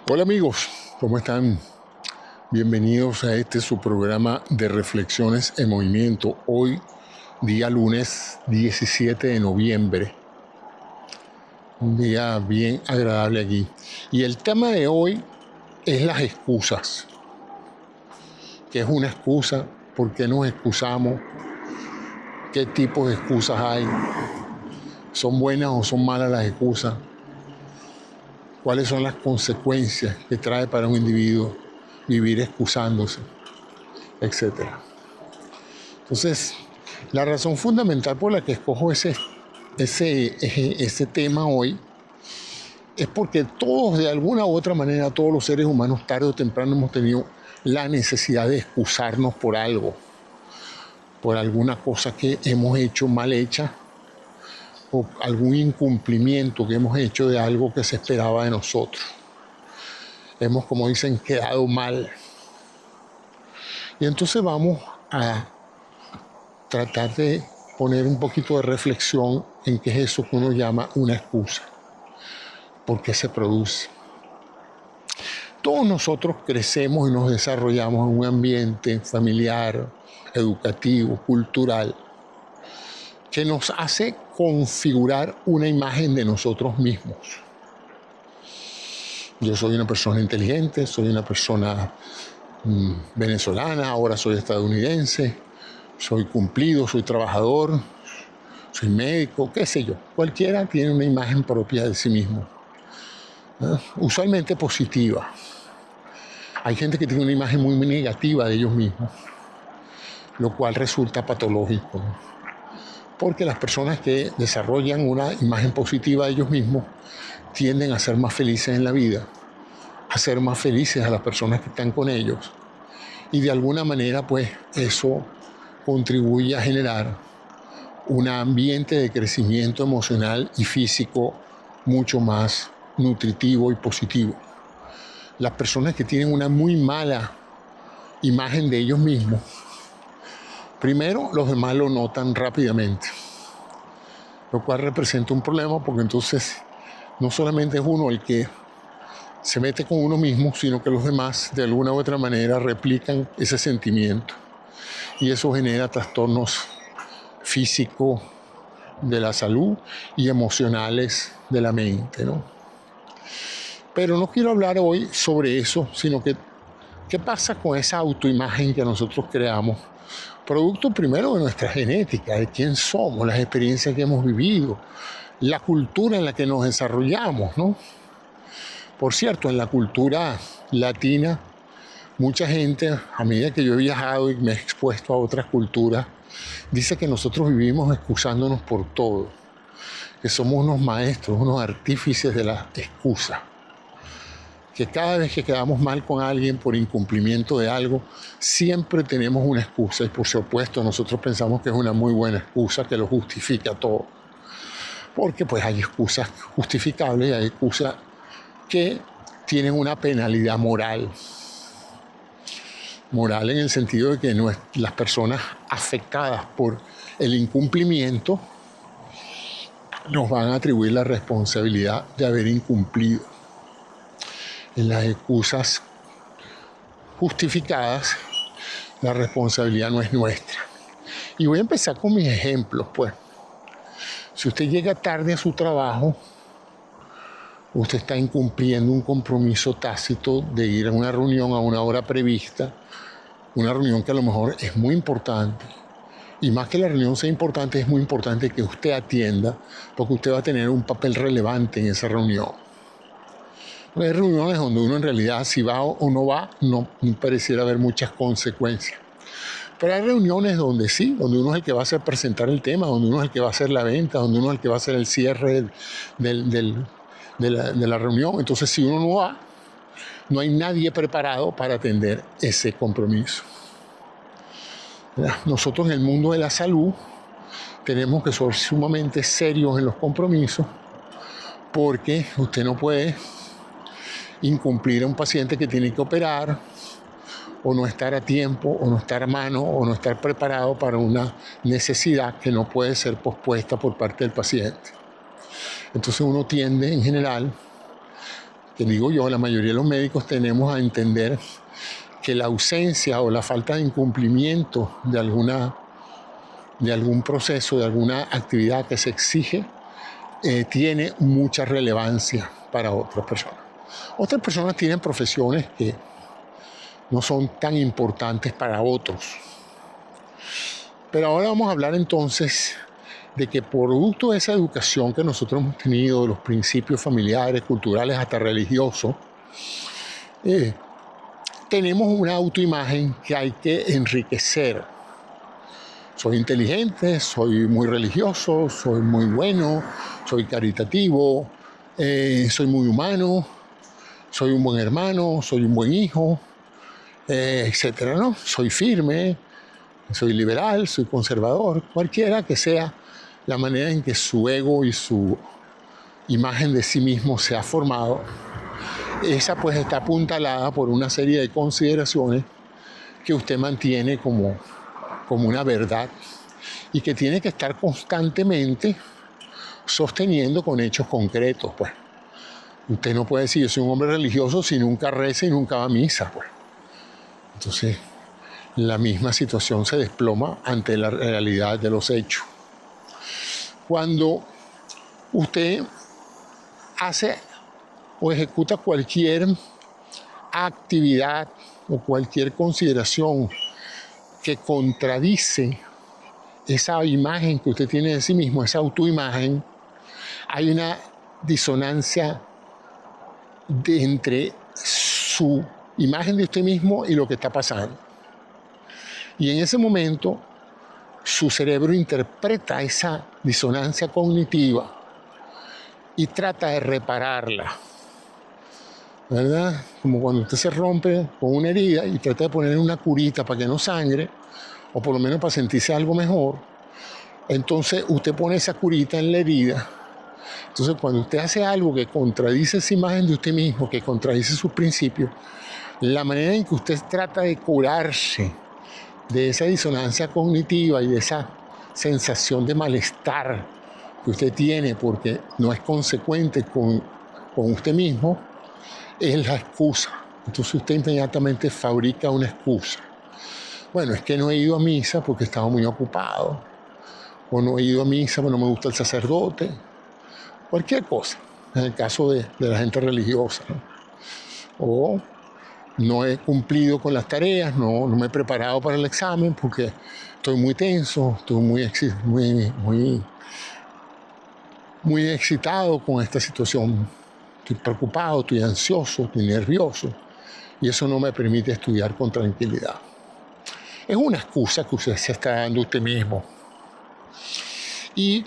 Hola amigos, ¿cómo están? Bienvenidos a su programa de Reflexiones en Movimiento. Hoy, día lunes 17 de noviembre. Un día bien agradable aquí. Y el tema de hoy es las excusas. ¿Qué es una excusa? ¿Por qué nos excusamos? ¿Qué tipos de excusas hay? ¿Son buenas o son malas las excusas? ¿Cuáles son las consecuencias que trae para un individuo vivir excusándose, etcétera? Entonces, la razón fundamental por la que escojo ese tema hoy es porque todos, de alguna u otra manera, todos los seres humanos, tarde o temprano, hemos tenido la necesidad de excusarnos por algo, por alguna cosa que hemos hecho mal hecha o algún incumplimiento que hemos hecho de algo que se esperaba de nosotros. Hemos, como dicen, quedado mal. Y entonces vamos a tratar de poner un poquito de reflexión en qué es eso que uno llama una excusa. ¿Por qué se produce? Todos nosotros crecemos y nos desarrollamos en un ambiente familiar, educativo, cultural, que nos hace configurar una imagen de nosotros mismos. Yo soy una persona inteligente, soy una persona venezolana, ahora soy estadounidense, soy cumplido, soy trabajador, soy médico, qué sé yo. Cualquiera tiene una imagen propia de sí mismo, usualmente positiva. Hay gente que tiene una imagen muy negativa de ellos mismos, lo cual resulta patológico, porque las personas que desarrollan una imagen positiva de ellos mismos tienden a ser más felices en la vida, a ser más felices a las personas que están con ellos, y de alguna manera pues eso contribuye a generar un ambiente de crecimiento emocional y físico mucho más nutritivo y positivo. Las personas que tienen una muy mala imagen de ellos mismos, primero los demás lo notan rápidamente, lo cual representa un problema porque entonces no solamente es uno el que se mete con uno mismo, sino que los demás de alguna u otra manera replican ese sentimiento y eso genera trastornos físicos de la salud y emocionales de la mente, ¿no? Pero no quiero hablar hoy sobre eso, sino que qué pasa con esa autoimagen que nosotros creamos, producto primero de nuestra genética, de quién somos, las experiencias que hemos vivido, la cultura en la que nos desarrollamos, ¿no? Por cierto, en la cultura latina, mucha gente, a medida que yo he viajado y me he expuesto a otras culturas, dice que nosotros vivimos excusándonos por todo, que somos unos maestros, unos artífices de la excusa, que cada vez que quedamos mal con alguien por incumplimiento de algo, siempre tenemos una excusa y por supuesto nosotros pensamos que es una muy buena excusa que lo justifica todo, porque pues hay excusas justificables y hay excusas que tienen una penalidad moral en el sentido de que las personas afectadas por el incumplimiento nos van a atribuir la responsabilidad de haber incumplido. En las excusas justificadas, la responsabilidad no es nuestra. Y voy a empezar con mis ejemplos, pues. Si usted llega tarde a su trabajo, usted está incumpliendo un compromiso tácito de ir a una reunión a una hora prevista, una reunión que a lo mejor es muy importante. Y más que la reunión sea importante, es muy importante que usted atienda, porque usted va a tener un papel relevante en esa reunión. Hay reuniones donde uno en realidad, si va o no va, no pareciera haber muchas consecuencias. Pero hay reuniones donde sí, donde uno es el que va a hacer presentar el tema, donde uno es el que va a hacer la venta, donde uno es el que va a hacer el cierre de la reunión. Entonces, si uno no va, no hay nadie preparado para atender ese compromiso. Nosotros en el mundo de la salud tenemos que ser sumamente serios en los compromisos porque usted no puede incumplir a un paciente que tiene que operar o no estar a tiempo o no estar a mano o no estar preparado para una necesidad que no puede ser pospuesta por parte del paciente. Entonces uno tiende en general que digo yo, la mayoría de los médicos tenemos a entender que la ausencia o la falta de incumplimiento de algún proceso, de alguna actividad que se exige, tiene mucha relevancia para otras personas. Otras personas tienen profesiones que no son tan importantes para otros. Pero ahora vamos a hablar entonces de que producto de esa educación que nosotros hemos tenido, de los principios familiares, culturales, hasta religiosos, tenemos una autoimagen que hay que enriquecer. Soy inteligente, soy muy religioso, soy muy bueno, soy caritativo, soy muy humano, soy un buen hermano, soy un buen hijo, etcétera, ¿no? Soy firme, soy liberal, soy conservador, cualquiera que sea la manera en que su ego y su imagen de sí mismo se ha formado. Esa pues está apuntalada por una serie de consideraciones que usted mantiene como una verdad y que tiene que estar constantemente sosteniendo con hechos concretos, pues. Usted no puede decir, yo soy un hombre religioso si nunca reza y nunca va a misa, pues. Entonces, la misma situación se desploma ante la realidad de los hechos. Cuando usted hace o ejecuta cualquier actividad o cualquier consideración que contradice esa imagen que usted tiene de sí mismo, esa autoimagen, hay una disonancia entre su imagen de usted mismo y lo que está pasando. Y en ese momento, su cerebro interpreta esa disonancia cognitiva y trata de repararla, ¿verdad? Como cuando usted se rompe con una herida y trata de ponerle una curita para que no sangre, o por lo menos para sentirse algo mejor. Entonces usted pone esa curita en la herida. Entonces cuando usted hace algo que contradice esa imagen de usted mismo, que contradice sus principios, la manera en que usted trata de curarse de esa disonancia cognitiva y de esa sensación de malestar que usted tiene porque no es consecuente con usted mismo, es la excusa. Entonces usted inmediatamente fabrica una excusa. Bueno, es que no he ido a misa porque estaba muy ocupado, o no he ido a misa porque no me gusta el sacerdote, cualquier cosa, en el caso de la gente religiosa, ¿no? O no he cumplido con las tareas, no me he preparado para el examen porque estoy muy tenso, estoy muy excitado con esta situación, estoy preocupado, estoy ansioso, estoy nervioso, y eso no me permite estudiar con tranquilidad. Es una excusa que usted se está dando usted mismo. Y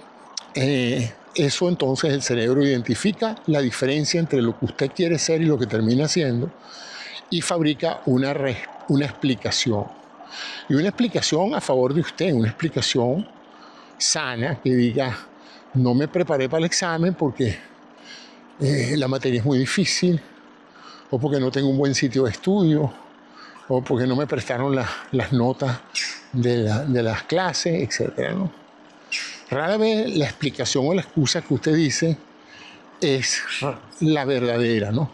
eso entonces el cerebro identifica la diferencia entre lo que usted quiere ser y lo que termina siendo y fabrica una explicación. Y una explicación a favor de usted, una explicación sana que diga, no me preparé para el examen porque la materia es muy difícil, o porque no tengo un buen sitio de estudio, o porque no me prestaron las notas de las clases, etc., ¿no? Rara vez la explicación o la excusa que usted dice es la verdadera, ¿no?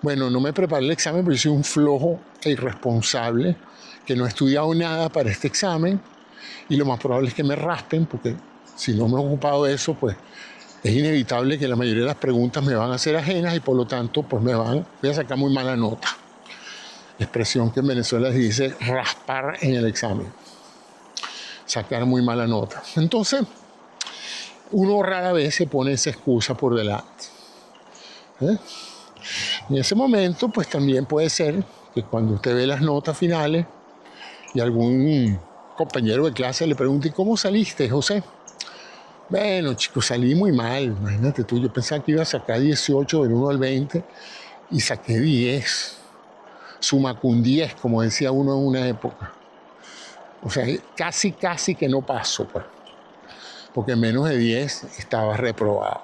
Bueno, no me preparé el examen porque soy un flojo e irresponsable, que no he estudiado nada para este examen, y lo más probable es que me raspen, porque si no me he ocupado de eso, pues es inevitable que la mayoría de las preguntas me van a ser ajenas y por lo tanto pues voy a sacar muy mala nota. Expresión que en Venezuela se dice raspar en el examen, sacar muy mala nota. Entonces, uno rara vez se pone esa excusa por delante. En ese momento, pues también puede ser que cuando usted ve las notas finales y algún compañero de clase le pregunte, ¿cómo saliste, José? Bueno, chicos, salí muy mal, imagínate tú, yo pensaba que iba a sacar 18 del 1 al 20 y saqué 10. Suma con 10, como decía uno en una época. O sea, casi que no paso, pues, porque menos de 10 estaba reprobado.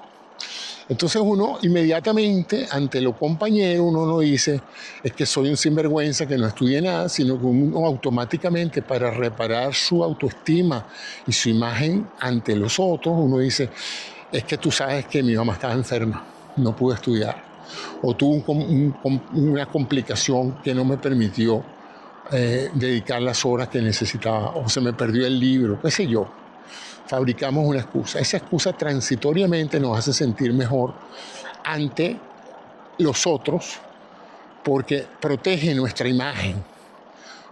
Entonces uno inmediatamente, ante los compañeros, uno no dice, es que soy un sinvergüenza que no estudié nada, sino que uno automáticamente, para reparar su autoestima y su imagen ante los otros, uno dice, es que tú sabes que mi mamá estaba enferma, no pude estudiar. o tuve una complicación que no me permitió dedicar las horas que necesitaba, o se me perdió el libro, qué sé yo. Fabricamos una excusa. Esa excusa transitoriamente nos hace sentir mejor ante los otros porque protege nuestra imagen.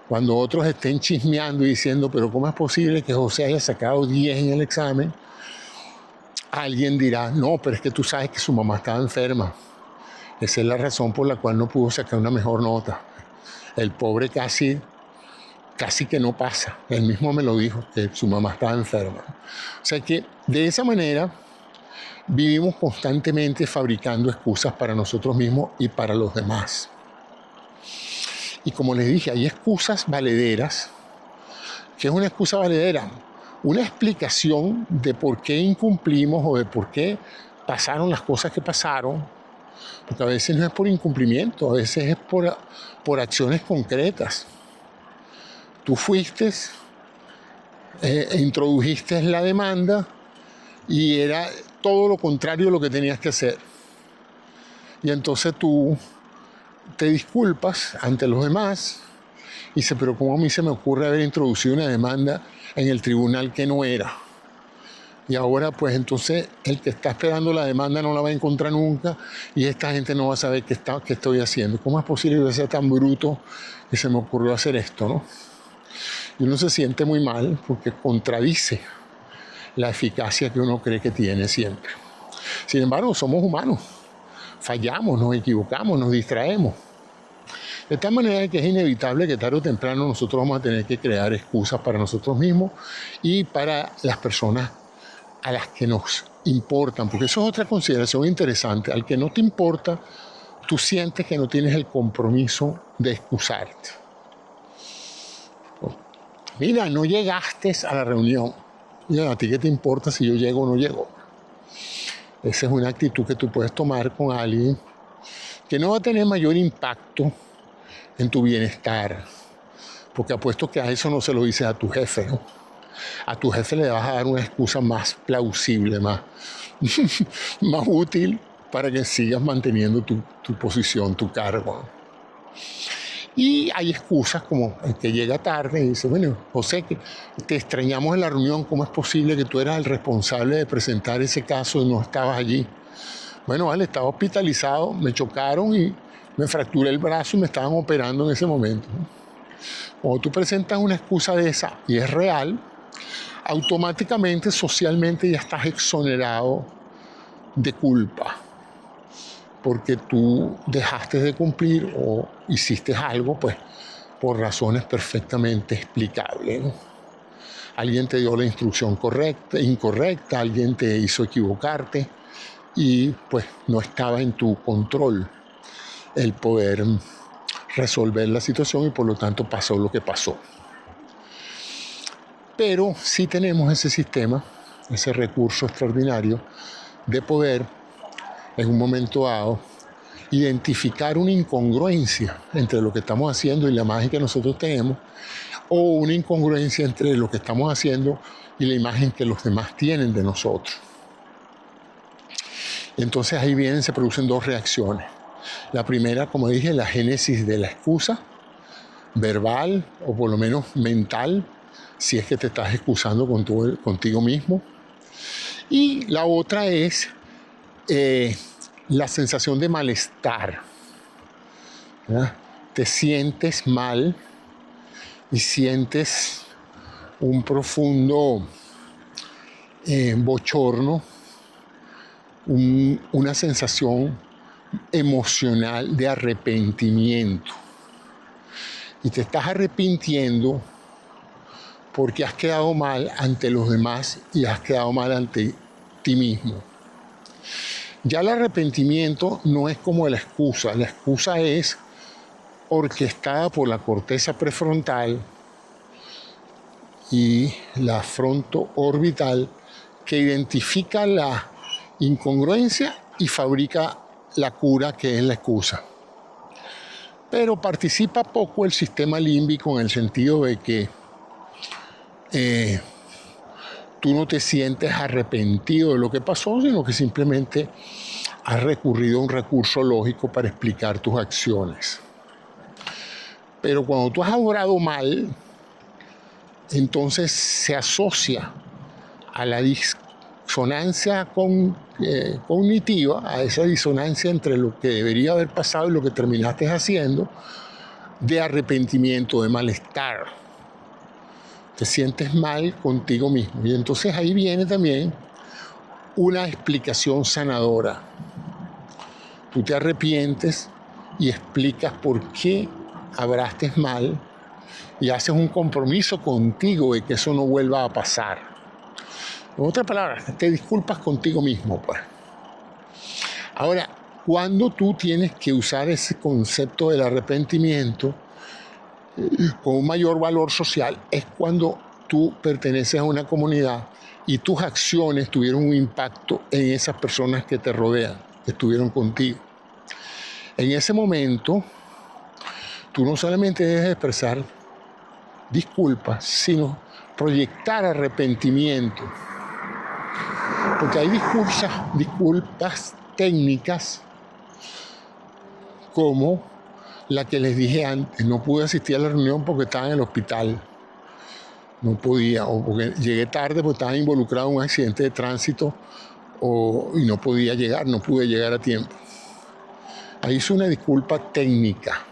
Cuando otros estén chismeando y diciendo, pero ¿cómo es posible que José haya sacado 10 en el examen? Alguien dirá, no, pero es que tú sabes que su mamá estaba enferma. Esa es la razón por la cual no pudo sacar una mejor nota. El pobre casi que no pasa. Él mismo me lo dijo, que su mamá estaba enferma. O sea que de esa manera vivimos constantemente fabricando excusas para nosotros mismos y para los demás. Y como les dije, hay excusas valederas. ¿Qué es una excusa valedera? Una explicación de por qué incumplimos o de por qué pasaron las cosas que pasaron. Porque a veces no es por incumplimiento, a veces es por acciones concretas. Tú fuiste, introdujiste la demanda y era todo lo contrario de lo que tenías que hacer. Y entonces tú te disculpas ante los demás y dices, pero ¿cómo a mí se me ocurre haber introducido una demanda en el tribunal que no era? Y ahora pues entonces el que está esperando la demanda no la va a encontrar nunca y esta gente no va a saber qué estoy haciendo. ¿Cómo es posible que sea tan bruto que se me ocurrió hacer esto, no? Y uno se siente muy mal porque contradice la eficacia que uno cree que tiene siempre. Sin embargo, somos humanos. Fallamos, nos equivocamos, nos distraemos. De tal manera que es inevitable que tarde o temprano nosotros vamos a tener que crear excusas para nosotros mismos y para las personas a las que nos importan, porque eso es otra consideración interesante. Al que no te importa, tú sientes que no tienes el compromiso de excusarte. Mira, no llegaste a la reunión. Mira, ¿a ti qué te importa si yo llego o no llego? Esa es una actitud que tú puedes tomar con alguien que no va a tener mayor impacto en tu bienestar, porque apuesto que a eso no se lo dices a tu jefe, ¿no? A tu jefe le vas a dar una excusa más plausible, más útil para que sigas manteniendo tu posición, tu cargo, ¿no? Y hay excusas como el que llega tarde y dice, bueno, José, que te extrañamos en la reunión, ¿cómo es posible que tú eras el responsable de presentar ese caso y no estabas allí? Bueno, vale, estaba hospitalizado, me chocaron y me fracturé el brazo y me estaban operando en ese momento. Cuando tú presentas una excusa de esa y es real, automáticamente, socialmente ya estás exonerado de culpa, porque tú dejaste de cumplir o hiciste algo, pues, por razones perfectamente explicables, ¿no? Alguien te dio la instrucción incorrecta, alguien te hizo equivocarte y, pues, no estaba en tu control el poder resolver la situación y, por lo tanto, pasó lo que pasó. Pero sí tenemos ese sistema, ese recurso extraordinario de poder, en un momento dado, identificar una incongruencia entre lo que estamos haciendo y la imagen que nosotros tenemos, o una incongruencia entre lo que estamos haciendo y la imagen que los demás tienen de nosotros. Entonces ahí se producen dos reacciones. La primera, como dije, la génesis de la excusa, verbal o por lo menos mental, si es que te estás excusando contigo mismo. Y la otra es la sensación de malestar, ¿verdad? Te sientes mal y sientes un profundo bochorno, una sensación emocional de arrepentimiento. Y te estás arrepintiendo porque has quedado mal ante los demás y has quedado mal ante ti mismo. Ya el arrepentimiento no es como la excusa es orquestada por la corteza prefrontal y la frontoorbital, que identifica la incongruencia y fabrica la cura, que es la excusa. Pero participa poco el sistema límbico en el sentido de que tú no te sientes arrepentido de lo que pasó, sino que simplemente has recurrido a un recurso lógico para explicar tus acciones. Pero cuando tú has obrado mal, entonces se asocia a la disonancia cognitiva, a esa disonancia entre lo que debería haber pasado y lo que terminaste haciendo, de arrepentimiento, de malestar. Te sientes mal contigo mismo. Y entonces ahí viene también una explicación sanadora. Tú te arrepientes y explicas por qué obraste mal y haces un compromiso contigo de que eso no vuelva a pasar. En otras palabras, te disculpas contigo mismo, pues. Ahora, cuando tú tienes que usar ese concepto del arrepentimiento con un mayor valor social, es cuando tú perteneces a una comunidad y tus acciones tuvieron un impacto en esas personas que te rodean, que estuvieron contigo. En ese momento, tú no solamente debes expresar disculpas, sino proyectar arrepentimiento. Porque hay disculpas técnicas como la que les dije antes: no pude asistir a la reunión porque estaba en el hospital, no podía, o porque llegué tarde porque estaba involucrado en un accidente de tránsito y no podía llegar, no pude llegar a tiempo. Ahí es una disculpa técnica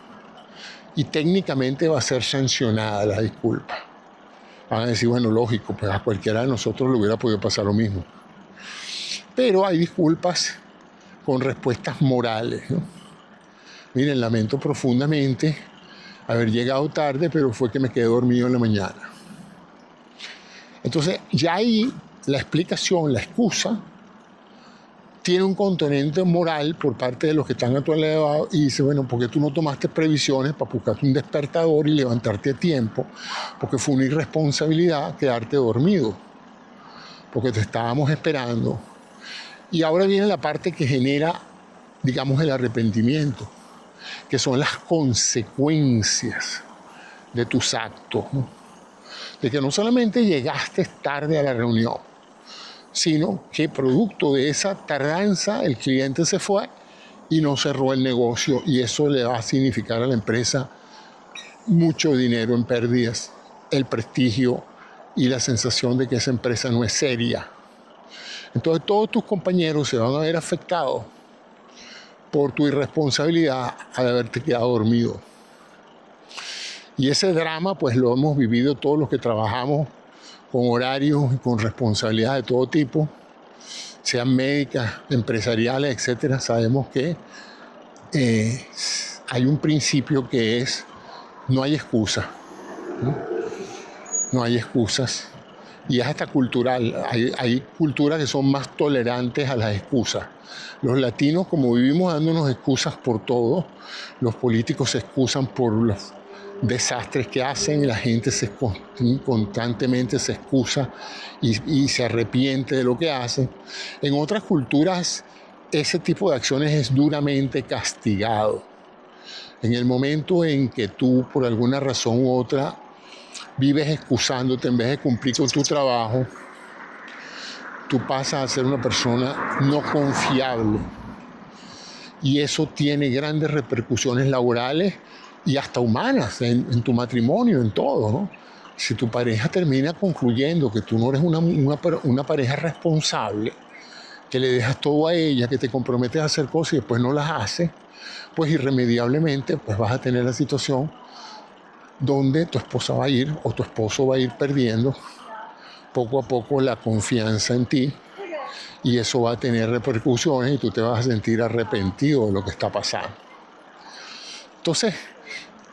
y técnicamente va a ser sancionada la disculpa. Van a decir, bueno, lógico, pues a cualquiera de nosotros le hubiera podido pasar lo mismo. Pero hay disculpas con respuestas morales, ¿no? Miren, lamento profundamente haber llegado tarde, pero fue que me quedé dormido en la mañana. Entonces, ya ahí la explicación, la excusa, tiene un componente moral por parte de los que están a tu alrededor y dice, bueno, ¿por qué tú no tomaste previsiones para buscarte un despertador y levantarte a tiempo? Porque fue una irresponsabilidad quedarte dormido, porque te estábamos esperando. Y ahora viene la parte que genera, digamos, el arrepentimiento, que son las consecuencias de tus actos, ¿no? De que no solamente llegaste tarde a la reunión, sino que producto de esa tardanza el cliente se fue y no cerró el negocio, y eso le va a significar a la empresa mucho dinero en pérdidas, el prestigio y la sensación de que esa empresa no es seria. Entonces todos tus compañeros se van a ver afectados por tu irresponsabilidad al haberte quedado dormido. Y ese drama pues lo hemos vivido todos los que trabajamos con horarios y con responsabilidades de todo tipo, sean médicas, empresariales, etcétera. Sabemos que hay un principio que es: no hay excusa, ¿no? No hay excusas. Y es hasta cultural. Hay culturas que son más tolerantes a las excusas. Los latinos, como vivimos dándonos excusas por todo, los políticos se excusan por los desastres que hacen, la gente constantemente se excusa y se arrepiente de lo que hacen. En otras culturas, ese tipo de acciones es duramente castigado. En el momento en que tú, por alguna razón u otra, vives excusándote en vez de cumplir con tu trabajo, tú pasas a ser una persona no confiable. Y eso tiene grandes repercusiones laborales y hasta humanas en tu matrimonio, en todo, ¿no? Si tu pareja termina concluyendo que tú no eres una pareja responsable, que le dejas todo a ella, que te comprometes a hacer cosas y después no las haces, pues irremediablemente pues vas a tener la situación donde tu esposa va a ir o tu esposo va a ir perdiendo poco a poco la confianza en ti, y eso va a tener repercusiones y tú te vas a sentir arrepentido de lo que está pasando. Entonces,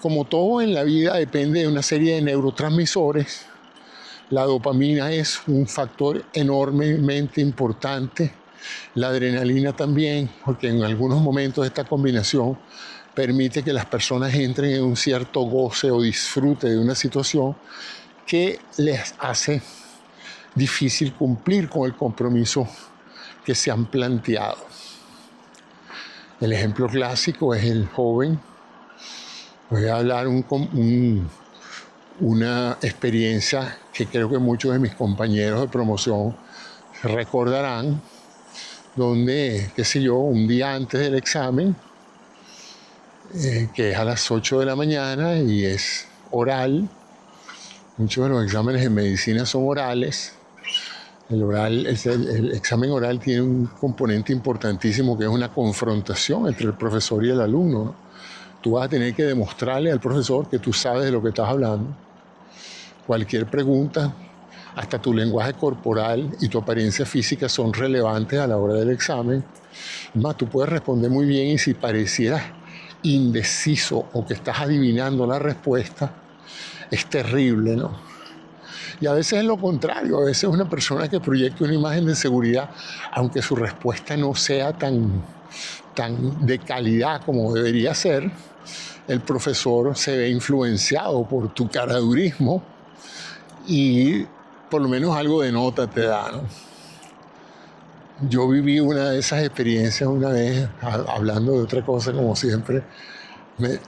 como todo en la vida depende de una serie de neurotransmisores, la dopamina es un factor enormemente importante, la adrenalina también, porque en algunos momentos esta combinación permite que las personas entren en un cierto goce o disfrute de una situación que les hace difícil cumplir con el compromiso que se han planteado. El ejemplo clásico es el joven. Voy a hablar una experiencia que creo que muchos de mis compañeros de promoción recordarán. donde, qué sé yo, un día antes del examen, que es a las 8 de la mañana y es oral. Muchos de los exámenes en medicina son orales. El examen oral tiene un componente importantísimo que es una confrontación entre el profesor y el alumno, ¿no? Tú vas a tener que demostrarle al profesor que tú sabes de lo que estás hablando. Cualquier pregunta, hasta tu lenguaje corporal y tu apariencia física son relevantes a la hora del examen. Más, tú puedes responder muy bien y si parecieras indeciso o que estás adivinando la respuesta, es terrible, ¿no? Y a veces es lo contrario, a veces una persona que proyecta una imagen de seguridad, aunque su respuesta no sea tan de calidad como debería ser, el profesor se ve influenciado por tu caradurismo y por lo menos algo de nota te da, ¿no? Yo viví una de esas experiencias una vez, hablando de otra cosa como siempre.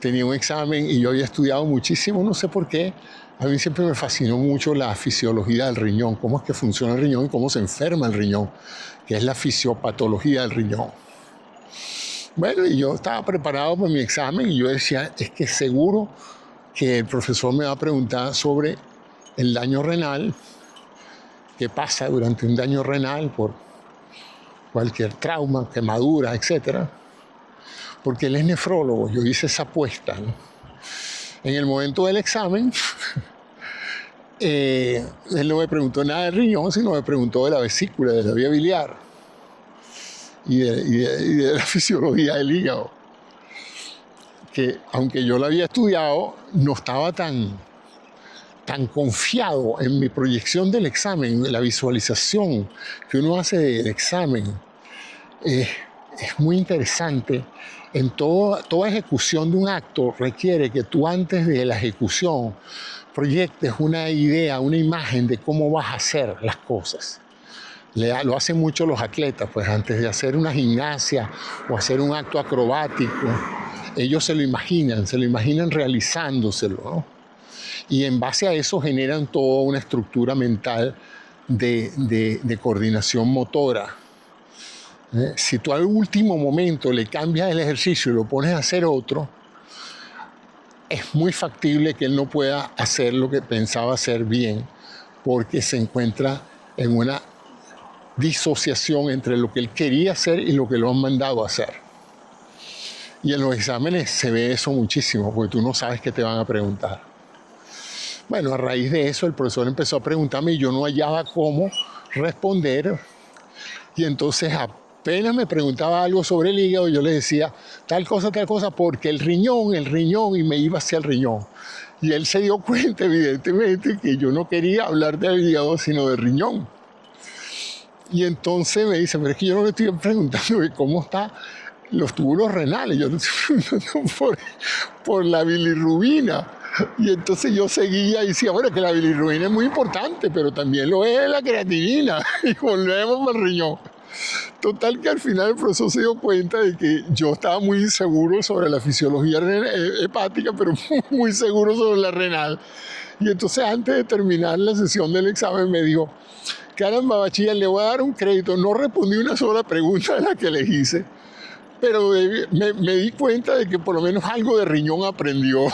Tenía un examen y yo había estudiado muchísimo, no sé por qué. A mí siempre me fascinó mucho la fisiología del riñón, cómo es que funciona el riñón y cómo se enferma el riñón, que es la fisiopatología del riñón. Bueno, y yo estaba preparado para mi examen y yo decía, es que seguro que el profesor me va a preguntar sobre el daño renal, qué pasa durante un daño renal por cualquier trauma, quemadura, etcétera, porque él es nefrólogo. Yo hice esa apuesta, ¿no? En el momento del examen, él no me preguntó nada del riñón, sino me preguntó de la vesícula, de la vía biliar y de la fisiología del hígado, que aunque yo la había estudiado, no estaba tan confiado en mi proyección del examen, en la visualización que uno hace del examen. Es muy interesante. En toda ejecución de un acto requiere que tú antes de la ejecución proyectes una idea, una imagen de cómo vas a hacer las cosas. Lo hacen mucho los atletas, pues antes de hacer una gimnasia o hacer un acto acrobático, ellos se lo imaginan realizándoselo, ¿no? Y en base a eso generan toda una estructura mental de coordinación motora. Si tú al último momento le cambias el ejercicio y lo pones a hacer otro, es muy factible que él no pueda hacer lo que pensaba hacer bien, porque se encuentra en una disociación entre lo que él quería hacer y lo que lo han mandado a hacer. Y en los exámenes se ve eso muchísimo, porque tú no sabes qué te van a preguntar. Bueno, a raíz de eso el profesor empezó a preguntarme y yo no hallaba cómo responder. Y entonces apenas me preguntaba algo sobre el hígado, yo le decía tal cosa, porque el riñón, y me iba hacia el riñón. Y él se dio cuenta, evidentemente, que yo no quería hablar del hígado, sino del riñón. Y entonces me dice, pero es que yo no le estoy preguntando de cómo están los túbulos renales, yo le estoy preguntando por la bilirrubina. Y entonces yo seguía y decía, bueno, que la bilirrubina es muy importante, pero también lo es la creatinina. Y volvemos al riñón. Total que al final el profesor se dio cuenta de que yo estaba muy inseguro sobre la fisiología hepática, pero muy seguro sobre la renal. Y entonces antes de terminar la sesión del examen me dijo, caramba, bachiller, le voy a dar un crédito. No respondí una sola pregunta de la que le hice, pero me di cuenta de que por lo menos algo de riñón aprendió.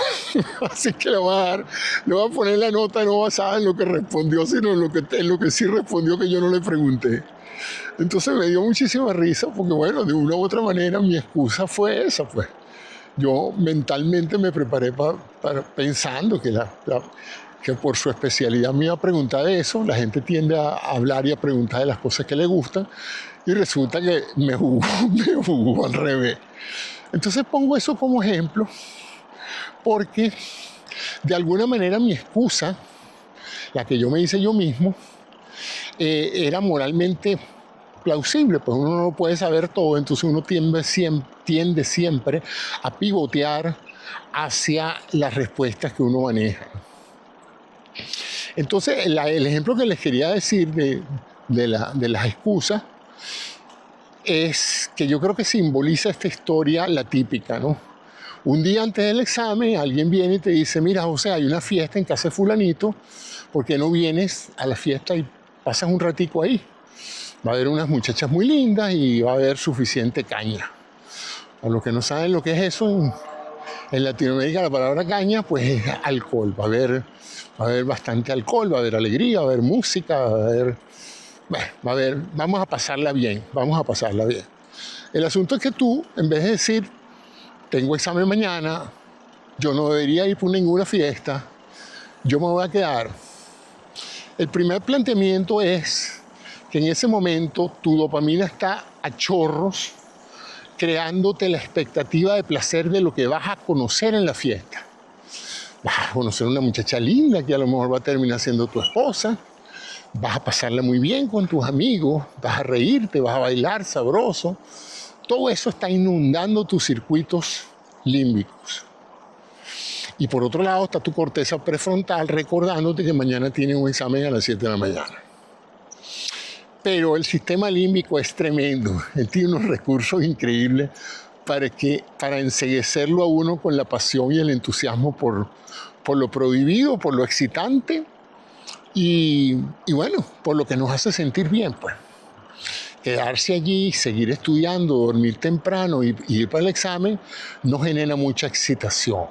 Así que le voy a poner la nota no basada en lo que respondió, sino en lo que sí respondió, que yo no le pregunté. Entonces me dio muchísima risa porque, bueno, de una u otra manera mi excusa fue esa, pues. Yo mentalmente me preparé pensando que por su especialidad me iba a preguntar de eso. La gente tiende a hablar y a preguntar de las cosas que le gustan y resulta que me jugó al revés. Entonces pongo eso como ejemplo porque de alguna manera mi excusa, la que yo me hice yo mismo, era moralmente plausible, pues uno no puede saber todo, entonces uno tiende siempre a pivotear hacia las respuestas que uno maneja. Entonces, el ejemplo que les quería decir de las excusas es que yo creo que simboliza esta historia, la típica, ¿no? Un día antes del examen, alguien viene y te dice, mira, José, hay una fiesta en casa de fulanito, ¿por qué no vienes a la fiesta y pasas un ratico ahí? Va a haber unas muchachas muy lindas y va a haber suficiente caña. A los que no saben lo que es eso, en Latinoamérica la palabra caña pues es alcohol. Va a haber bastante alcohol, va a haber alegría, va a haber música, bueno, vamos a pasarla bien, vamos a pasarla bien. El asunto es que tú, en vez de decir, tengo examen mañana, yo no debería ir por ninguna fiesta, yo me voy a quedar. El primer planteamiento es que en ese momento tu dopamina está a chorros, creándote la expectativa de placer de lo que vas a conocer en la fiesta. Vas a conocer una muchacha linda que a lo mejor va a terminar siendo tu esposa, vas a pasarla muy bien con tus amigos, vas a reírte, vas a bailar sabroso. Todo eso está inundando tus circuitos límbicos. Y por otro lado está tu corteza prefrontal recordándote que mañana tienes un examen a las 7 de la mañana. Pero el sistema límbico es tremendo. Él tiene unos recursos increíbles para enceguecerlo a uno con la pasión y el entusiasmo por lo prohibido, por lo excitante y bueno, por lo que nos hace sentir bien, pues. Quedarse allí, seguir estudiando, dormir temprano y ir para el examen no genera mucha excitación,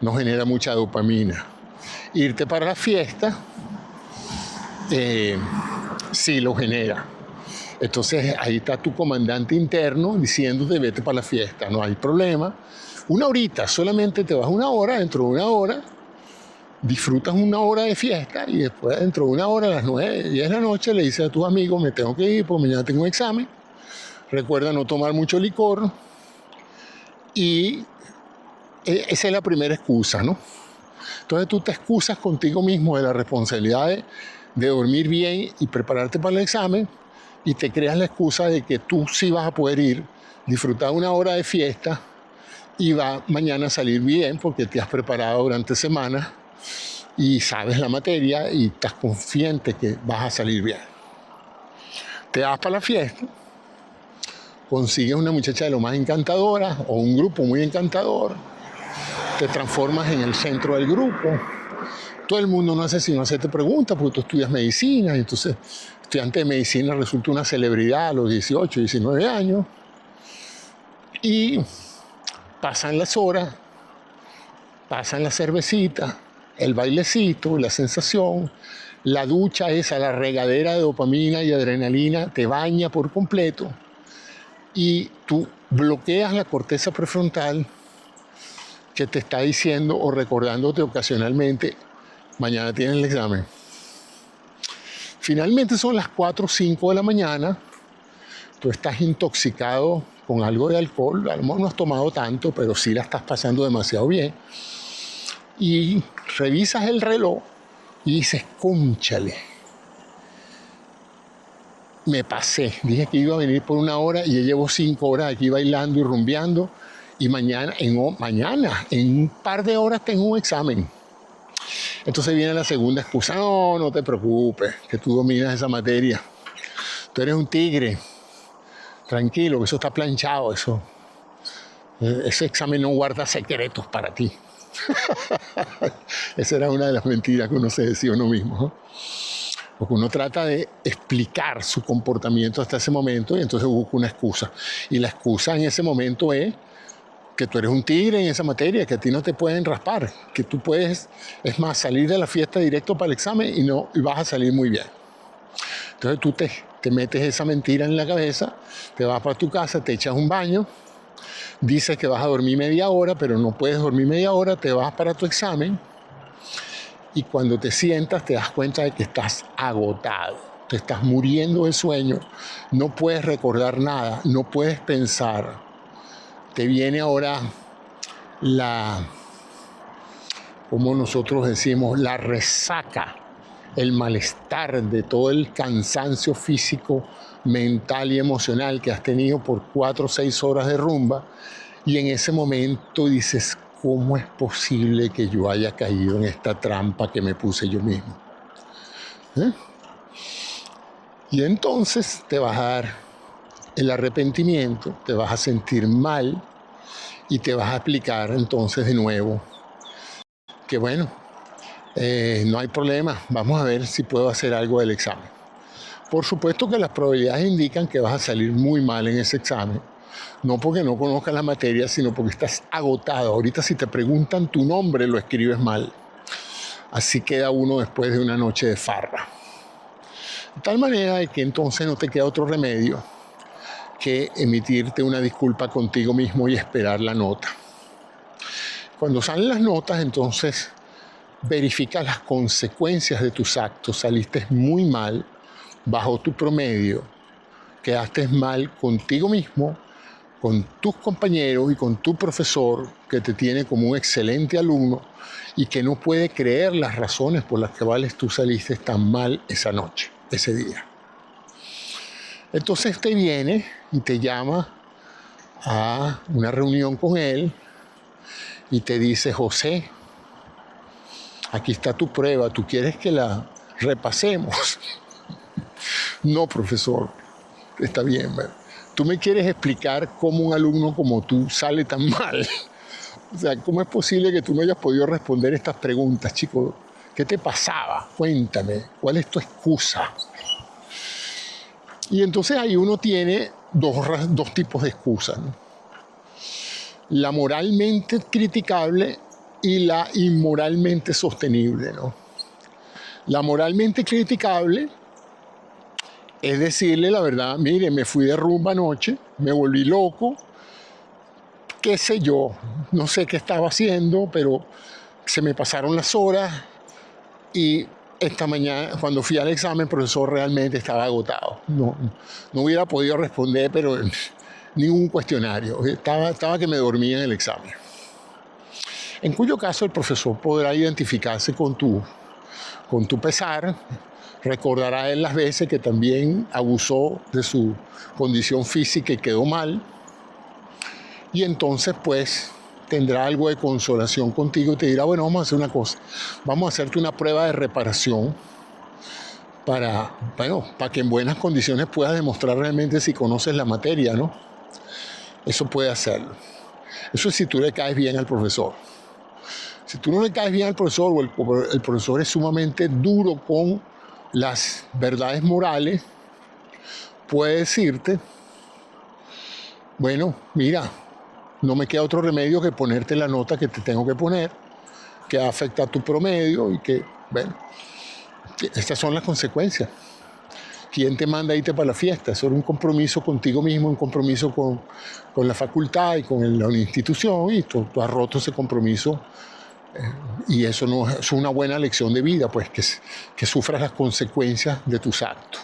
no genera mucha dopamina. Irte para la fiesta sí lo genera. Entonces ahí está tu comandante interno diciéndote vete para la fiesta, no hay problema. Una horita, solamente te vas una hora, dentro de una hora disfrutas una hora de fiesta y después dentro de una hora a las 9, 10 de la noche le dices a tus amigos me tengo que ir porque mañana tengo un examen. Recuerda no tomar mucho licor y esa es la primera excusa, ¿no? Entonces tú te excusas contigo mismo de la responsabilidad de dormir bien y prepararte para el examen y te creas la excusa de que tú sí vas a poder ir, disfrutar una hora de fiesta y va mañana a salir bien porque te has preparado durante semanas y sabes la materia y estás confiante que vas a salir bien. Te vas para la fiesta, consigues una muchacha de lo más encantadora o un grupo muy encantador, te transformas en el centro del grupo. Todo el mundo no hace sino hacerte preguntas porque tú estudias medicina y entonces estudiante de medicina resulta una celebridad a los 18, 19 años y pasan las horas, pasan la cervecita, el bailecito, la sensación, la ducha esa, la regadera de dopamina y adrenalina te baña por completo y tú bloqueas la corteza prefrontal que te está diciendo o recordándote ocasionalmente mañana tienes el examen. Finalmente son las 4 o 5 de la mañana, tú estás intoxicado con algo de alcohol, a lo mejor no has tomado tanto, pero sí la estás pasando demasiado bien. Y revisas el reloj y dices, cónchale, me pasé. Dije que iba a venir por una hora y ya llevo 5 horas aquí bailando y rumbeando. Y mañana, en un par de horas tengo un examen. Entonces viene la segunda excusa. No te preocupes, que tú dominas esa materia. Tú eres un tigre. Tranquilo, que eso está planchado. Ese examen no guarda secretos para ti. Esa era una de las mentiras que uno se decía a uno mismo, ¿no? Porque uno trata de explicar su comportamiento hasta ese momento y entonces busca una excusa. Y la excusa en ese momento es que tú eres un tigre en esa materia, que a ti no te pueden raspar, que tú puedes, es más, salir de la fiesta directo para el examen y vas a salir muy bien. Entonces tú te metes esa mentira en la cabeza, te vas para tu casa, te echas un baño, dices que vas a dormir media hora, pero no puedes dormir media hora, te vas para tu examen y cuando te sientas te das cuenta de que estás agotado, te estás muriendo de sueño, no puedes recordar nada, no puedes pensar. Te viene ahora como nosotros decimos, la resaca, el malestar de todo el cansancio físico, mental y emocional que has tenido por 4 o 6 horas de rumba. Y en ese momento dices, ¿cómo es posible que yo haya caído en esta trampa que me puse yo mismo? Y entonces te vas a dar el arrepentimiento, te vas a sentir mal y te vas a explicar entonces de nuevo que bueno, no hay problema, vamos a ver si puedo hacer algo del examen. Por supuesto que las probabilidades indican que vas a salir muy mal en ese examen. No porque no conozcas la materia, sino porque estás agotado. Ahorita si te preguntan tu nombre, lo escribes mal. Así queda uno después de una noche de farra. De tal manera de que entonces no te queda otro remedio que emitirte una disculpa contigo mismo y esperar la nota. Cuando salen las notas, entonces verifica las consecuencias de tus actos. Saliste muy mal, bajo tu promedio, quedaste mal contigo mismo, con tus compañeros y con tu profesor, que te tiene como un excelente alumno y que no puede creer las razones por las que tú saliste tan mal esa noche, ese día. Entonces te viene y te llama a una reunión con él y te dice: José, aquí está tu prueba, ¿tú quieres que la repasemos? No, profesor, está bien. Tú me quieres explicar cómo un alumno como tú sale tan mal. O sea, ¿cómo es posible que tú no hayas podido responder estas preguntas, chico? ¿Qué te pasaba? Cuéntame, ¿cuál es tu excusa? Y entonces ahí uno tiene dos tipos de excusas, ¿no? La moralmente criticable y la inmoralmente sostenible, ¿no? La moralmente criticable es decirle la verdad: mire, me fui de rumba anoche, me volví loco, qué sé yo, no sé qué estaba haciendo, pero se me pasaron las horas y esta mañana cuando fui al examen el profesor realmente estaba agotado. No hubiera podido responder, pero ningún cuestionario. Estaba que me dormía en el examen. En cuyo caso el profesor podrá identificarse con tu pesar, recordará él las veces que también abusó de su condición física y quedó mal, y entonces pues tendrá algo de consolación contigo y te dirá: bueno, vamos a hacer una cosa, vamos a hacerte una prueba de reparación para que en buenas condiciones puedas demostrar realmente si conoces la materia, ¿no? Eso puede hacerlo. Eso es si tú le caes bien al profesor. Si tú no le caes bien al profesor, o el profesor es sumamente duro con las verdades morales, puede decirte: bueno, mira, no me queda otro remedio que ponerte la nota que te tengo que poner, que afecta a tu promedio y que, bueno, estas son las consecuencias. ¿Quién te manda a irte para la fiesta? Eso era un compromiso contigo mismo, un compromiso con la facultad y con la institución, y tú has roto ese compromiso. Y eso no es una buena lección de vida, pues que sufras las consecuencias de tus actos.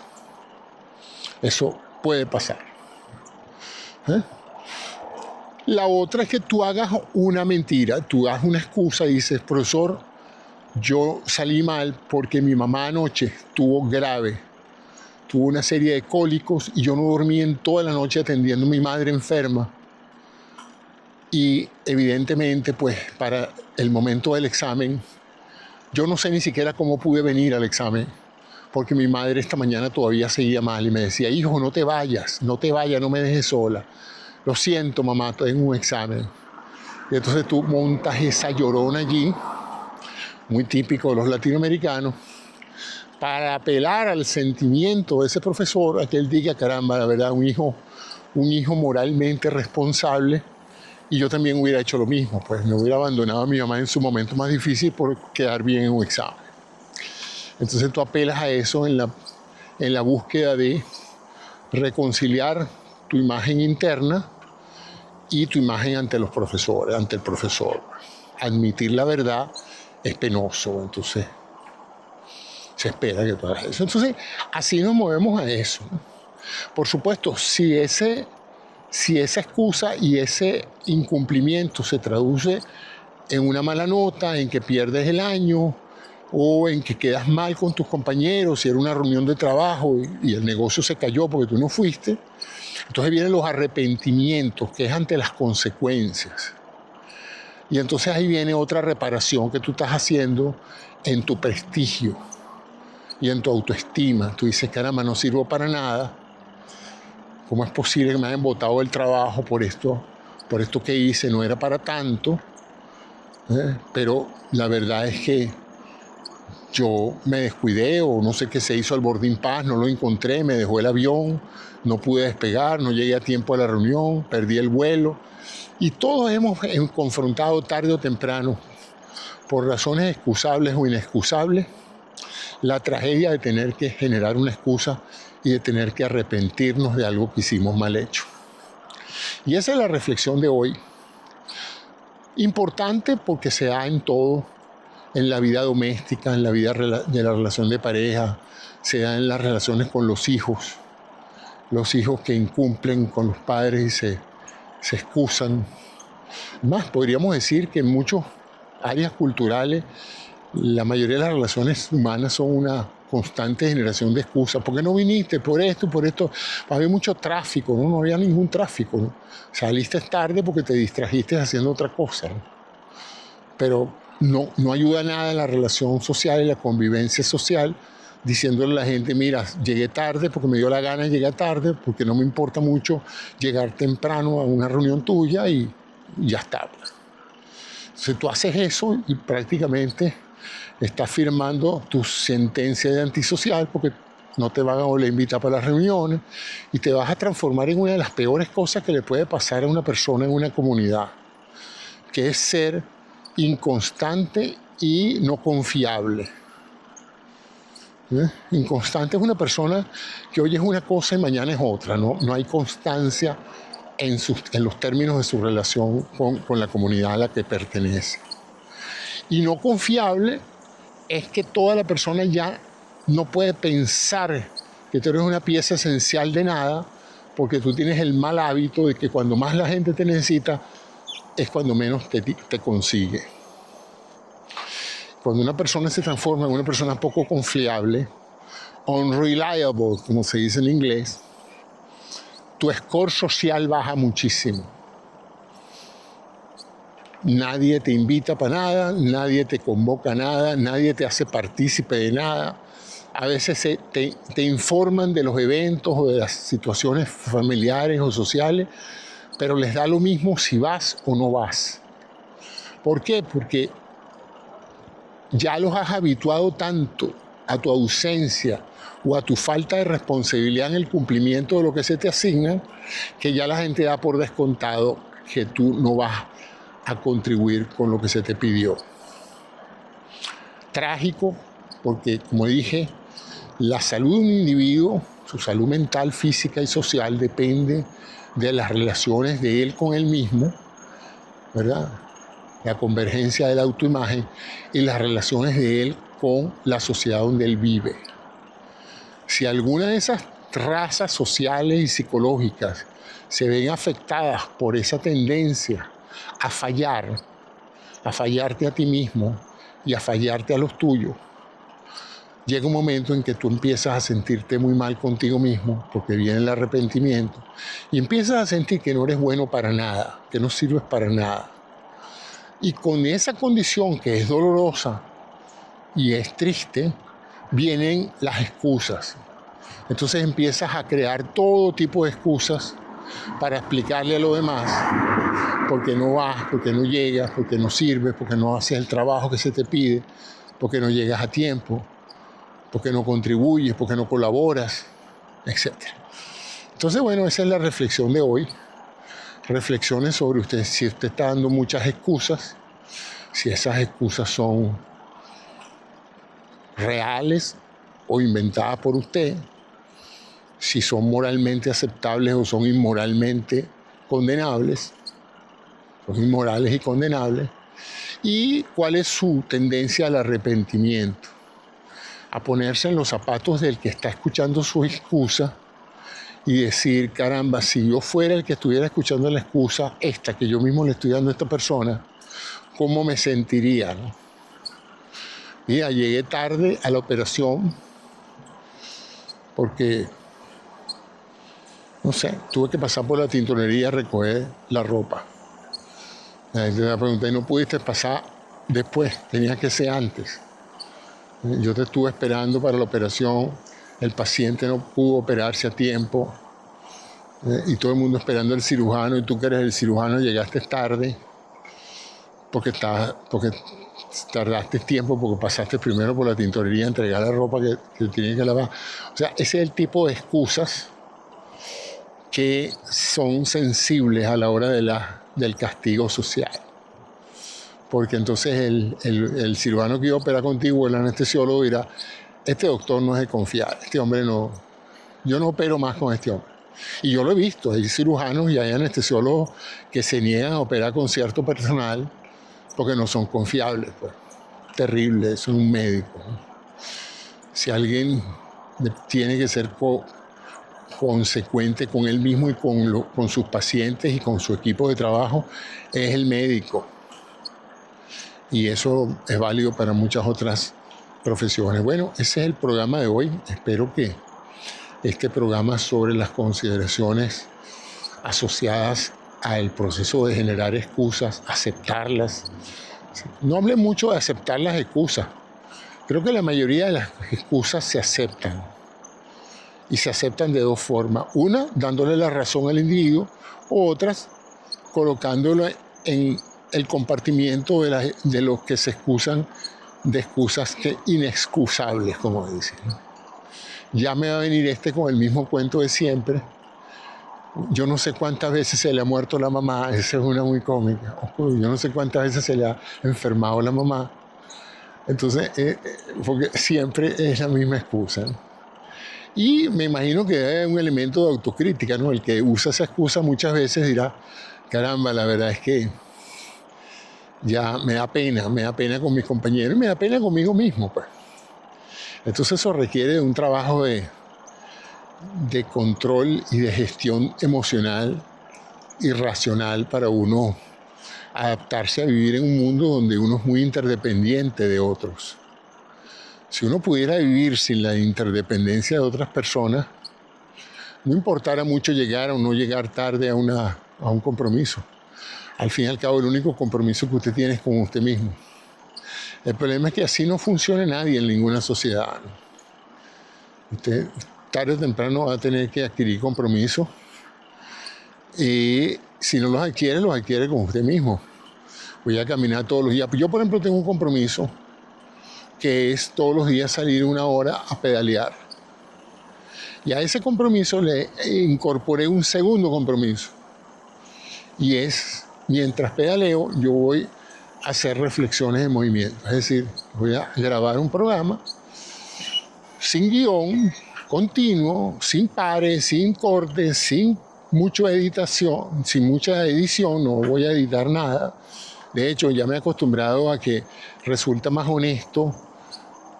Eso puede pasar. La otra es que tú hagas una mentira, tú hagas una excusa y dices: profesor, yo salí mal porque mi mamá anoche tuvo una serie de cólicos y yo no dormí en toda la noche atendiendo a mi madre enferma. Y evidentemente, pues para el momento del examen, yo no sé ni siquiera cómo pude venir al examen, porque mi madre esta mañana todavía seguía mal y me decía: hijo, no te vayas, no me dejes sola. Lo siento, mamá, estoy en un examen. Y entonces tú montas esa llorona allí, muy típico de los latinoamericanos, para apelar al sentimiento de ese profesor, a que él diga: caramba, la verdad, un hijo moralmente responsable. Y yo también hubiera hecho lo mismo, pues me hubiera abandonado a mi mamá en su momento más difícil por quedar bien en un examen. Entonces tú apelas a eso en la búsqueda de reconciliar tu imagen interna y tu imagen ante los profesores, ante el profesor. Admitir la verdad es penoso, entonces se espera que tú hagas eso. Entonces así nos movemos a eso. Por supuesto, si esa excusa y ese incumplimiento se traduce en una mala nota, en que pierdes el año o en que quedas mal con tus compañeros, si era una reunión de trabajo y el negocio se cayó porque tú no fuiste, entonces vienen los arrepentimientos, que es ante las consecuencias. Y entonces ahí viene otra reparación que tú estás haciendo en tu prestigio y en tu autoestima. Tú dices: caramba, no sirvo para nada. ¿Cómo es posible que me hayan botado el trabajo por esto que hice? No era para tanto. Pero la verdad es que yo me descuidé o no sé qué se hizo al boarding pass, no lo encontré, me dejó el avión, no pude despegar, no llegué a tiempo a la reunión, perdí el vuelo. Y todos hemos confrontado tarde o temprano, por razones excusables o inexcusables, la tragedia de tener que generar una excusa y de tener que arrepentirnos de algo que hicimos mal hecho. Y esa es la reflexión de hoy. Importante porque se da en todo, en la vida doméstica, en la vida de la relación de pareja, se da en las relaciones con los hijos que incumplen con los padres y se excusan. Más, podríamos decir que en muchas áreas culturales la mayoría de las relaciones humanas son una constante generación de excusas. ¿Por qué no viniste? Por esto, por esto. Había mucho tráfico, ¿no? No había ningún tráfico, ¿no? Saliste tarde porque te distrajiste haciendo otra cosa, ¿no? Pero no ayuda nada en la relación social y la convivencia social diciéndole a la gente, mira, llegué tarde porque me dio la gana de llegar tarde, porque no me importa mucho llegar temprano a una reunión tuya y ya está. Entonces tú haces eso y prácticamente estás firmando tu sentencia de antisocial porque no te van a volver a invitar para las reuniones y te vas a transformar en una de las peores cosas que le puede pasar a una persona en una comunidad, que es ser inconstante y no confiable. Inconstante es una persona que hoy es una cosa y mañana es otra, no hay constancia en los términos de su relación con la comunidad a la que pertenece. Y no confiable es que toda la persona ya no puede pensar que tú eres una pieza esencial de nada, porque tú tienes el mal hábito de que cuando más la gente te necesita es cuando menos te consigue. Cuando una persona se transforma en una persona poco confiable, unreliable, como se dice en inglés, tu score social baja muchísimo. Nadie te invita para nada, nadie te convoca a nada, nadie te hace partícipe de nada. A veces te informan de los eventos o de las situaciones familiares o sociales, pero les da lo mismo si vas o no vas. ¿Por qué? Porque ya los has habituado tanto a tu ausencia o a tu falta de responsabilidad en el cumplimiento de lo que se te asigna, que ya la gente da por descontado que tú no vas a contribuir con lo que se te pidió. Trágico, porque como dije, la salud de un individuo, su salud mental, física y social depende de las relaciones de él con él mismo, ¿verdad? La convergencia de la autoimagen y las relaciones de él con la sociedad donde él vive. Si alguna de esas trazas sociales y psicológicas se ven afectadas por esa tendencia a fallarte a ti mismo y a fallarte a los tuyos, llega un momento en que tú empiezas a sentirte muy mal contigo mismo porque viene el arrepentimiento y empiezas a sentir que no eres bueno para nada, que no sirves para nada. Y con esa condición que es dolorosa y es triste, vienen las excusas. Entonces empiezas a crear todo tipo de excusas para explicarle a los demás por qué no vas, por qué no llegas, por qué no sirves, por qué no haces el trabajo que se te pide, por qué no llegas a tiempo, por qué no contribuyes, por qué no colaboras, etc. Entonces, bueno, esa es la reflexión de hoy. Reflexiones sobre usted, si usted está dando muchas excusas, si esas excusas son reales o inventadas por usted, si son moralmente aceptables o son inmoralmente condenables, son inmorales y condenables, y cuál es su tendencia al arrepentimiento, a ponerse en los zapatos del que está escuchando su excusa y decir, caramba, si yo fuera el que estuviera escuchando la excusa esta que yo mismo le estoy dando a esta persona, ¿cómo me sentiría, no? Mira, llegué tarde a la operación porque, no sé, tuve que pasar por la tintorería a recoger la ropa. La gente me pregunta, ¿y no pudiste pasar después? Tenía que ser antes. Yo te estuve esperando para la operación, el paciente no pudo operarse a tiempo y todo el mundo esperando al cirujano y tú que eres el cirujano llegaste tarde porque tardaste tiempo porque pasaste primero por la tintorería a entregar la ropa que tienen que lavar. O sea, ese es el tipo de excusas que son sensibles a la hora del castigo social. Porque entonces el cirujano que iba a operar contigo, el anestesiólogo, dirá, este doctor no es de confiar, este hombre no, yo no opero más con este hombre. Y yo lo he visto, hay cirujanos y hay anestesiólogos que se niegan a operar con cierto personal porque no son confiables, pues. Terrible, eso es un médico, ¿no? Si alguien tiene que ser consecuente con él mismo y con sus pacientes y con su equipo de trabajo, es el médico. Y eso es válido para muchas otras profesiones. Bueno, ese es el programa de hoy. Espero que este programa sobre las consideraciones asociadas al proceso de generar excusas, aceptarlas. No hablé mucho de aceptar las excusas. Creo que la mayoría de las excusas se aceptan. Y se aceptan de dos formas. Una, dándole la razón al individuo, o otras, colocándolo en el compartimiento de los que se excusan, de excusas inexcusables, como dicen. Ya me va a venir con el mismo cuento de siempre. Yo no sé cuántas veces se le ha muerto la mamá, esa es una muy cómica. Yo no sé cuántas veces se le ha enfermado la mamá. Entonces, porque siempre es la misma excusa, ¿no? Y me imagino que hay un elemento de autocrítica, ¿no? El que usa esa excusa muchas veces dirá, caramba, la verdad es que ya me da pena con mis compañeros y me da pena conmigo mismo, pues. Entonces eso requiere de un trabajo de control y de gestión emocional y racional para uno adaptarse a vivir en un mundo donde uno es muy interdependiente de otros. Si uno pudiera vivir sin la interdependencia de otras personas, no importara mucho llegar o no llegar tarde a un compromiso. Al fin y al cabo, el único compromiso que usted tiene es con usted mismo. El problema es que así no funciona nadie en ninguna sociedad, ¿no? Usted tarde o temprano va a tener que adquirir compromisos y si no los adquiere con usted mismo. Voy a caminar todos los días. Yo, por ejemplo, tengo un compromiso que es todos los días salir 1 hora a pedalear. Y a ese compromiso le incorporé un segundo compromiso. Y es, mientras pedaleo, yo voy a hacer reflexiones de movimiento. Es decir, voy a grabar un programa sin guión, continuo, sin pares, sin cortes, sin mucha edición, no voy a editar nada. De hecho, ya me he acostumbrado a que resulta más honesto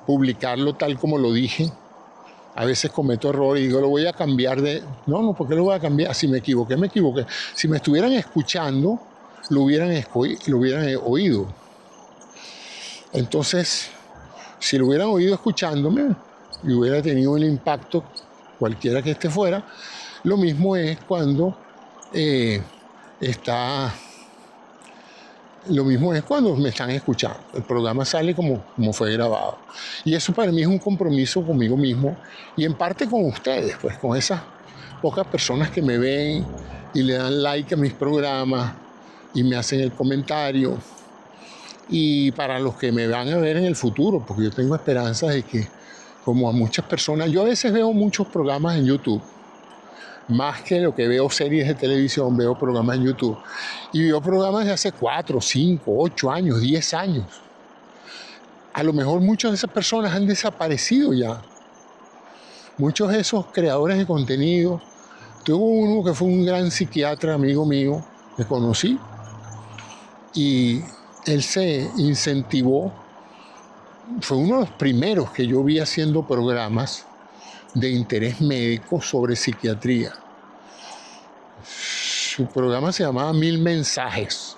publicarlo tal como lo dije. A veces cometo errores y digo, lo voy a cambiar de... No, ¿por qué lo voy a cambiar? Si me equivoqué, me equivoqué. Si me estuvieran escuchando, lo hubieran oído. Entonces, si lo hubieran oído escuchándome y hubiera tenido el impacto, cualquiera que esté fuera, lo mismo es cuando me están escuchando. El programa sale como fue grabado. Y eso para mí es un compromiso conmigo mismo y en parte con ustedes, pues con esas pocas personas que me ven y le dan like a mis programas y me hacen el comentario. Y para los que me van a ver en el futuro, porque yo tengo esperanzas de que, como a muchas personas, yo a veces veo muchos programas en YouTube. Más que lo que veo series de televisión, veo programas en YouTube. Y veo programas de hace 4, 5, 8 años, 10 años. A lo mejor muchas de esas personas han desaparecido ya. Muchos de esos creadores de contenido. Tuvo uno que fue un gran psiquiatra, amigo mío, que conocí. Y él se incentivó. Fue uno de los primeros que yo vi haciendo programas de interés médico sobre psiquiatría. Su programa se llamaba 1000 mensajes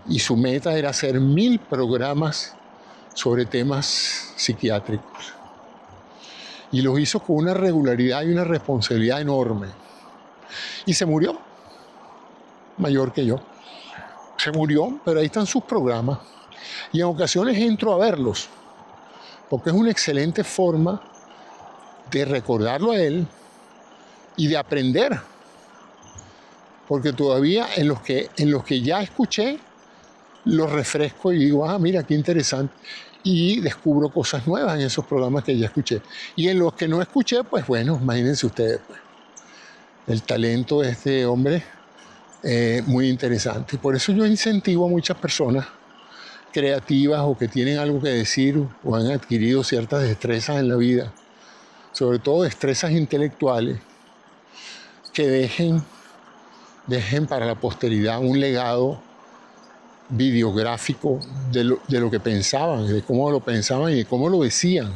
y su meta era hacer 1000 programas sobre temas psiquiátricos. Y los hizo con una regularidad y una responsabilidad enorme. Y se murió, mayor que yo. Se murió, pero ahí están sus programas. Y en ocasiones entro a verlos, porque es una excelente forma de recordarlo a él y de aprender. Porque todavía en los que ya escuché, los refresco y digo, ah, mira, qué interesante. Y descubro cosas nuevas en esos programas que ya escuché. Y en los que no escuché, pues bueno, imagínense ustedes, pues, el talento de este hombre, muy interesante. Por eso yo incentivo a muchas personas creativas o que tienen algo que decir o han adquirido ciertas destrezas en la vida, sobre todo destrezas intelectuales, que dejen para la posteridad un legado videográfico de lo que pensaban, de cómo lo pensaban y de cómo lo decían.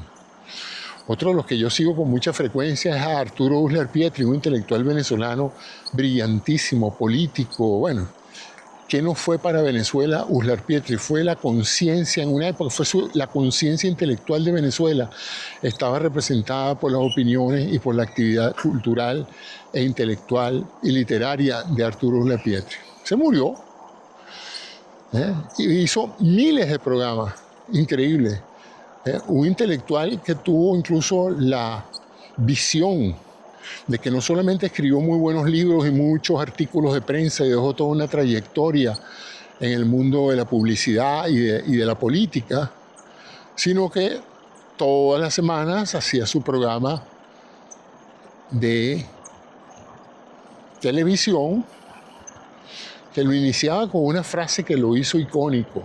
Otro de los que yo sigo con mucha frecuencia es a Arturo Uslar Pietri, un intelectual venezolano brillantísimo, político. Bueno, ¿qué no fue para Venezuela Uslar Pietri? Fue la conciencia en una época, la conciencia intelectual de Venezuela. Estaba representada por las opiniones y por la actividad cultural e intelectual y literaria de Arturo Uslar Pietri. Se murió, y hizo miles de programas, increíbles. Un intelectual que tuvo incluso la visión de que no solamente escribió muy buenos libros y muchos artículos de prensa y dejó toda una trayectoria en el mundo de la publicidad y de la política, sino que todas las semanas hacía su programa de televisión que lo iniciaba con una frase que lo hizo icónico.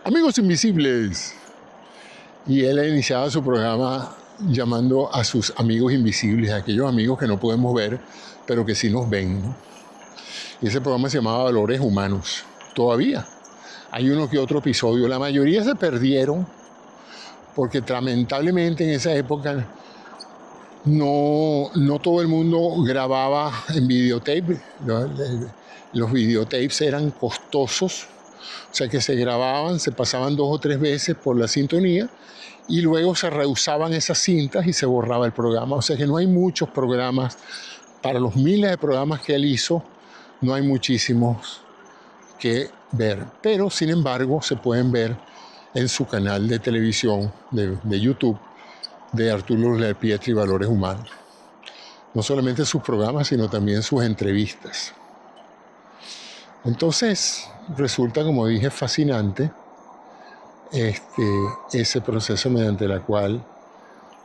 Amigos invisibles. Y él iniciaba su programa llamando a sus amigos invisibles, a aquellos amigos que no podemos ver, pero que sí nos ven, ¿no? Y ese programa se llamaba Valores Humanos. Todavía hay uno que otro episodio. La mayoría se perdieron porque lamentablemente en esa época no todo el mundo grababa en videotape. Los videotapes eran costosos, o sea que se grababan, se pasaban 2 o 3 veces por la sintonía y luego se reusaban esas cintas y se borraba el programa. O sea que no hay muchos programas, para los miles de programas que él hizo, no hay muchísimos que ver. Pero sin embargo se pueden ver en su canal de televisión, de YouTube, de Arturo Uslar Pietri, Valores Humanos. No solamente sus programas, sino también sus entrevistas. Entonces, resulta, como dije, fascinante ese proceso mediante el cual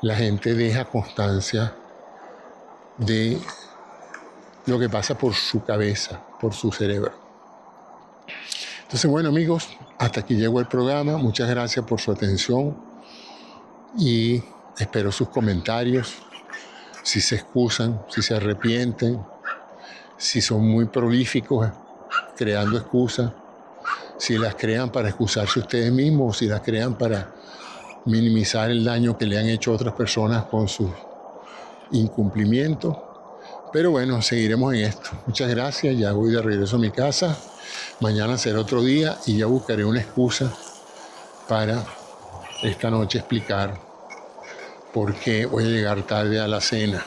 la gente deja constancia de lo que pasa por su cabeza, por su cerebro. Entonces, bueno, amigos, hasta aquí llegó el programa. Muchas gracias por su atención y espero sus comentarios, si se excusan, si se arrepienten, si son muy prolíficos creando excusas, si las crean para excusarse ustedes mismos o si las crean para minimizar el daño que le han hecho a otras personas con sus incumplimientos. Pero bueno, seguiremos en esto. Muchas gracias, ya voy de regreso a mi casa. Mañana será otro día y ya buscaré una excusa para esta noche explicar por qué voy a llegar tarde a la cena.